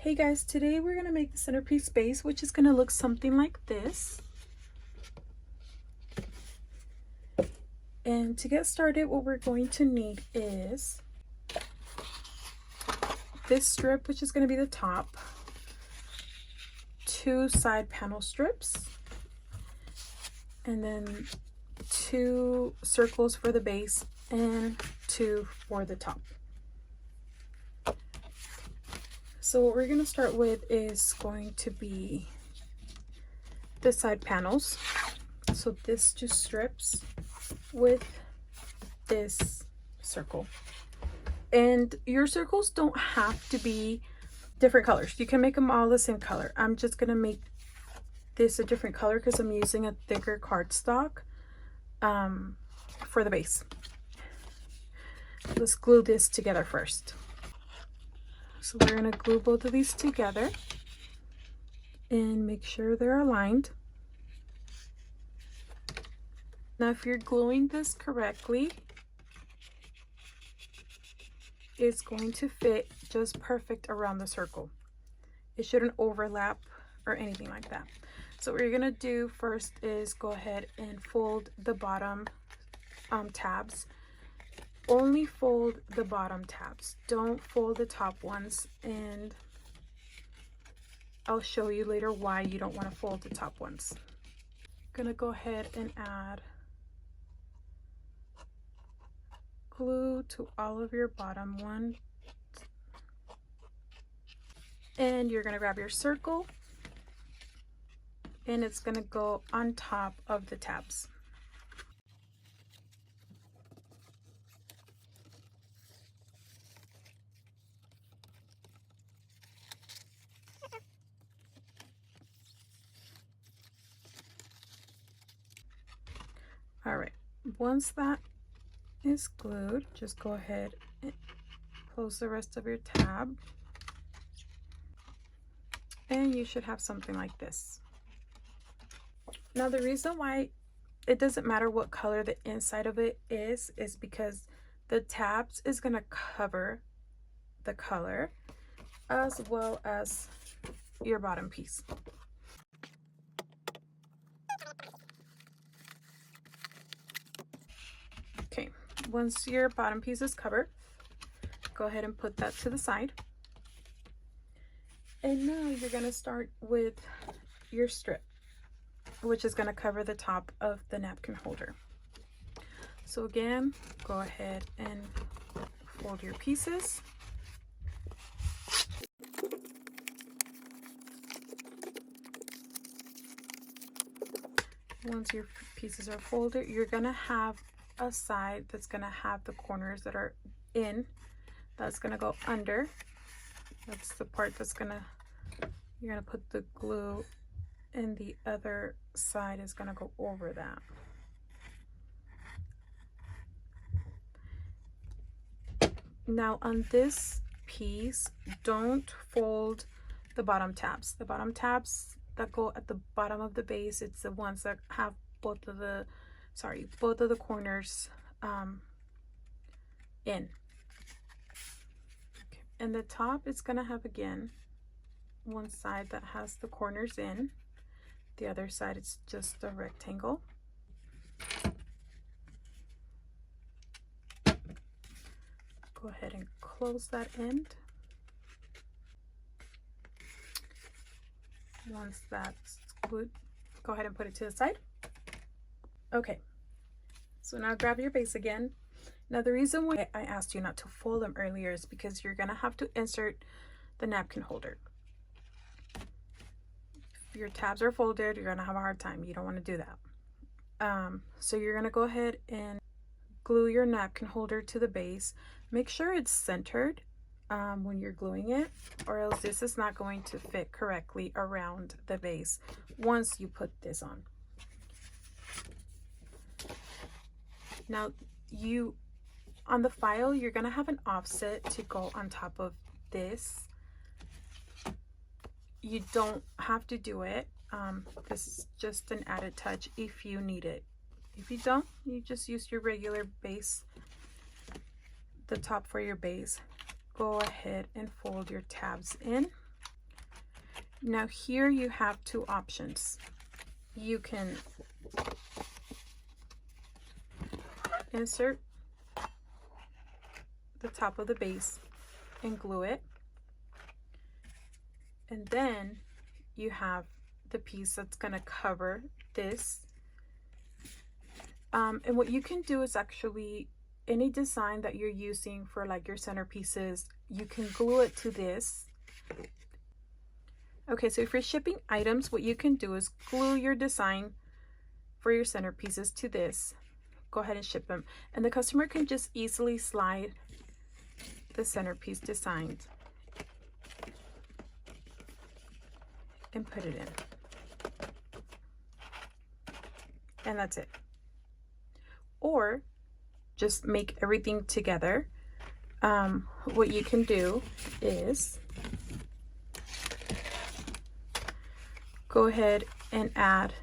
Hey guys, today we're going to make the centerpiece base, which is going to look something like this. And to get started, what we're going to need is this strip, which is going to be the top, 2 side panel strips, and then 2 circles for the base and 2 for the top. So what we're going to start with is going to be the side panels. So this 2 strips with this circle, and your circles don't have to be different colors. You can make them all the same color. I'm just gonna make this a different color because I'm using a thicker cardstock for the base. Let's glue this together first. So we're gonna glue both of these together and make sure they're aligned. Now, if you're gluing this correctly, it's going to fit just perfect around the circle. It shouldn't overlap or anything like that. So what you're gonna do first is go ahead and fold the bottom tabs. Only fold the bottom tabs. Don't fold the top ones, and I'll show you later why you don't want to fold the top ones. I'm gonna go ahead and add glue to all of your bottom one, and you're going to grab your circle and it's going to go on top of the tabs. All right, once that is glued, just go ahead and close the rest of your tab, and you should have something like this. Now, the reason why it doesn't matter what color the inside of it is because the tabs is going to cover the color as well as your bottom piece. Okay, once your bottom piece is covered, go ahead and put that to the side. And now you're going to start with your strip, which is going to cover the top of the napkin holder. So again, go ahead and fold your pieces. Once your pieces are folded, you're going to have a side that's going to have the corners that are in. That's going to go under. That's the part that's you're going to put the glue, and the other side is going to go over that. Now on this piece, don't fold the bottom tabs. The bottom tabs that go at the bottom of the base, it's the ones that have both of the corners in. Okay. And the top is going to have, again, one side that has the corners in, the other side it's just a rectangle. Go ahead and close that end. Once that's glued, go ahead and put it to the side. Okay, so now grab your base again. Now, the reason why I asked you not to fold them earlier is because you're gonna have to insert the napkin holder. If your tabs are folded, you're gonna have a hard time. You don't want to do that. So you're gonna go ahead and glue your napkin holder to the base. Make sure it's centered when you're gluing it, or else this is not going to fit correctly around the base once you put this on. Now, on the file, you're gonna have an offset to go on top of this. You don't have to do it. This is just an added touch if you need it. If you don't, you just use your regular base, the top for your base. Go ahead and fold your tabs in. Now here you have two options. You can insert the top of the base and glue it, and then you have the piece that's going to cover this. And what you can do is actually any design that you're using for like your centerpieces, you can glue it to this. Okay, so if you're shipping items, what you can do is glue your design for your centerpieces to this. Go ahead and ship them, and the customer can just easily slide the centerpiece design and put it in, and that's it. Or just make everything together. What you can do is go ahead and add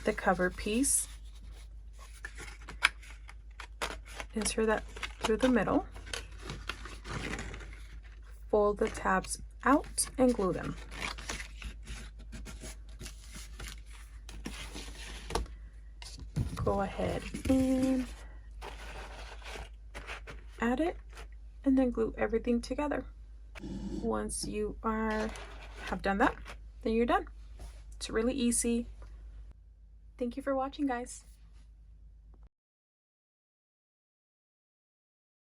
the cover piece, insert that through the middle, fold the tabs out and glue them. Go ahead and add it, and then glue everything together. Once you have done that, then you're done. It's really easy. Thank you for watching, guys.